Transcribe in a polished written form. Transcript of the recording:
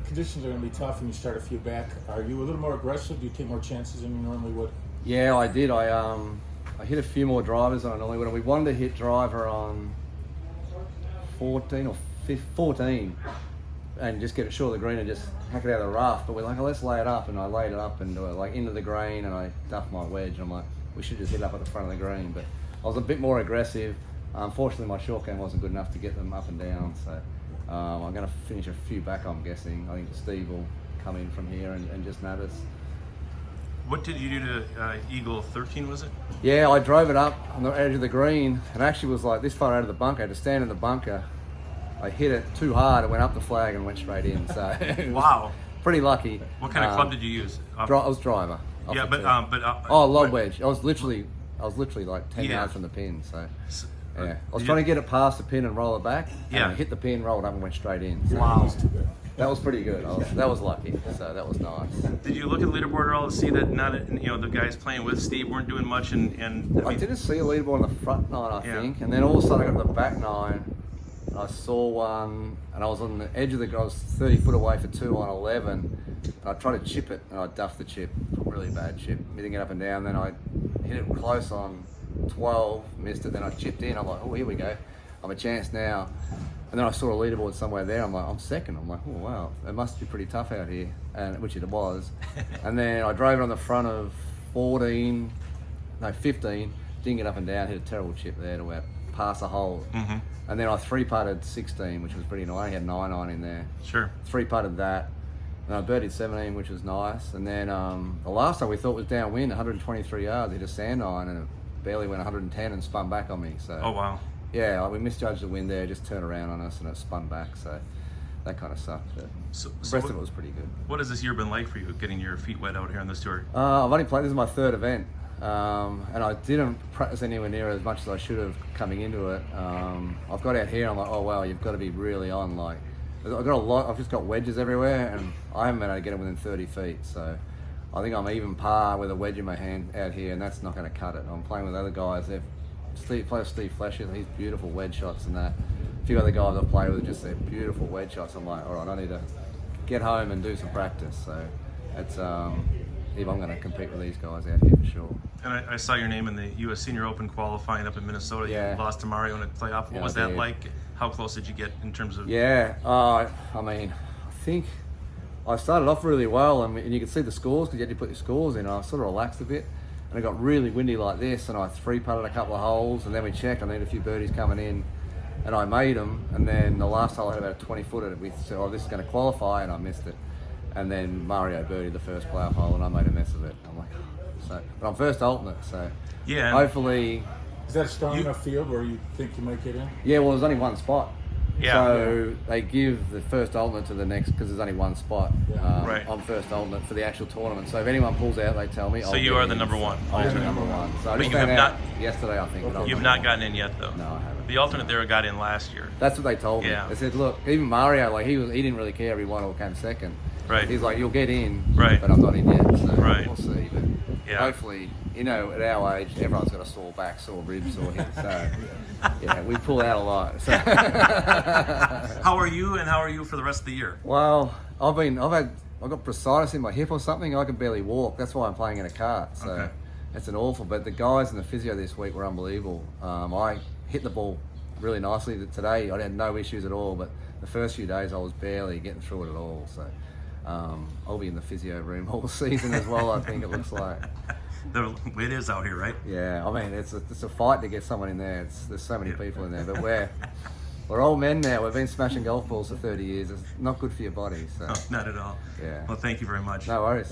conditions are going to be tough and you start a few back. Are you a little more aggressive? Do you take more chances than you normally would? Yeah, I did. I hit a few more drivers than I normally would. And we wanted to hit driver on 14 or 14 and just get it short of the green and just hack it out of the rough. But we're like, oh, let's lay it up. And I laid it up and like into the green and I duffed my wedge. And I'm like, we should just hit up at the front of the green. But I was a bit more aggressive. Unfortunately, my short game wasn't good enough to get them up and down. So I'm going to finish a few back, I'm guessing. I think Steve will come in from here and just nab us. What did you do to Eagle 13, was it? Yeah, I drove it up on the edge of the green and actually was like this far out of the bunker. I had to stand in the bunker. I hit it too hard, it went up the flag and went straight in. So Wow. Pretty lucky. What kind of club did you use? I was driver. Yeah, but lob wedge. I was literally like 10 yards from the pin. So yeah, I was trying to get it past the pin and roll it back. Yeah, and I hit the pin, rolled up, and went straight in. So wow. That was pretty good. That was lucky. So that was nice. Did you look at the leaderboard at all to see that the guys playing with Steve weren't doing much? And I didn't see a leaderboard on the front nine, I think, and then all of a sudden I got to the back nine. I saw one, and I was on the edge of the. I was 30 foot away for 2 on 11. I tried to chip it, and I duffed the chip, really bad chip, hitting it up and down. Then I hit it close on 12, missed it. Then I chipped in. I'm like, oh, here we go. I'm a chance now. And then I saw a leaderboard somewhere there. I'm like, I'm second. I'm like, oh wow, it must be pretty tough out here, and which it was. And then I drove it on the front of 15. Didn't get up and down. Hit a terrible chip there to about pass a hole. Mm-hmm. And then I 3-putted 16, which was pretty nice. I only had 9 on in there. Sure. 3-putted that. And I birdied 17, which was nice. And then the last one we thought was downwind, 123 yards. Hit a sand iron and it barely went 110 and spun back on me. So. Oh wow. Yeah, we misjudged the wind there. Just turned around on us and it spun back. So that kind of sucked. But the rest of it was pretty good. What has this year been like for you, getting your feet wet out here on this tour? I've only played. This is my 3rd event. And I didn't practice anywhere near as much as I should have coming into it. I've got out here, I'm like, oh wow, you've got to be really on. Like, I've got a lot. I've just got wedges everywhere, and I haven't been able to get them within 30 feet. So I think I'm even par with a wedge in my hand out here, and that's not going to cut it. I'm playing with other guys. Steve Fletcher, he's beautiful wedge shots and that. A few other guys I've played with just they're beautiful wedge shots. I'm like, all right, I need to get home and do some practice. So it's if I'm going to compete with these guys out here for sure. And I saw your name in the U.S. Senior Open qualifying up in Minnesota. Yeah. You lost to Mario in a playoff. What was that like? How close did you get in terms of? Yeah, I mean, I think I started off really well, and you could see the scores because you had to put your scores in. I sort of relaxed a bit, and it got really windy like this, and I 3-putted a couple of holes, and then we checked. I needed a few birdies coming in, and I made them. And then the last hole I had about a 20-footer. We said, oh, this is going to qualify, and I missed it. And then Mario birdied the first playoff hole, and I made a mess of it. I'm like, so, but I'm first alternate, so yeah. Hopefully. Is that a strong enough field where you think you might get in? Yeah, well, there's only one spot. Yeah. So they give the first alternate to the next because there's only one spot. Yeah. Right. I'm first alternate for the actual tournament. So if anyone pulls out, they tell me. So you are the number one. I'm the number one. So I But just you have found out not- yesterday, I think. that You've not gotten in yet, though. No, I haven't. The alternate there got in last year. That's what they told me. Yeah. They said, look, even Mario, like he didn't really care if he won or came second. Right. He's like, you'll get in, Right. but I'm not in yet. So Right. we'll see. But Yeah. hopefully, at our age, everyone's got a sore back, sore ribs, sore hip. So yeah, we pull out a lot. So. How are you, and how are you for the rest of the year? Well, I've got bursitis in my hip or something. I can barely walk. That's why I'm playing in a cart. So Okay. it's an awful. But the guys in the physio this week were unbelievable. I hit the ball really nicely today. I had no issues at all. But the first few days, I was barely getting through it at all. So I'll be in the physio room all season as well. I think it looks like. It is out here, right? Yeah, I mean it's a fight to get someone in there. There's so many people in there, but we're old men now. We've been smashing golf balls for 30 years. It's not good for your body. So No, not at all. yeah. Well, thank you very much. No worries.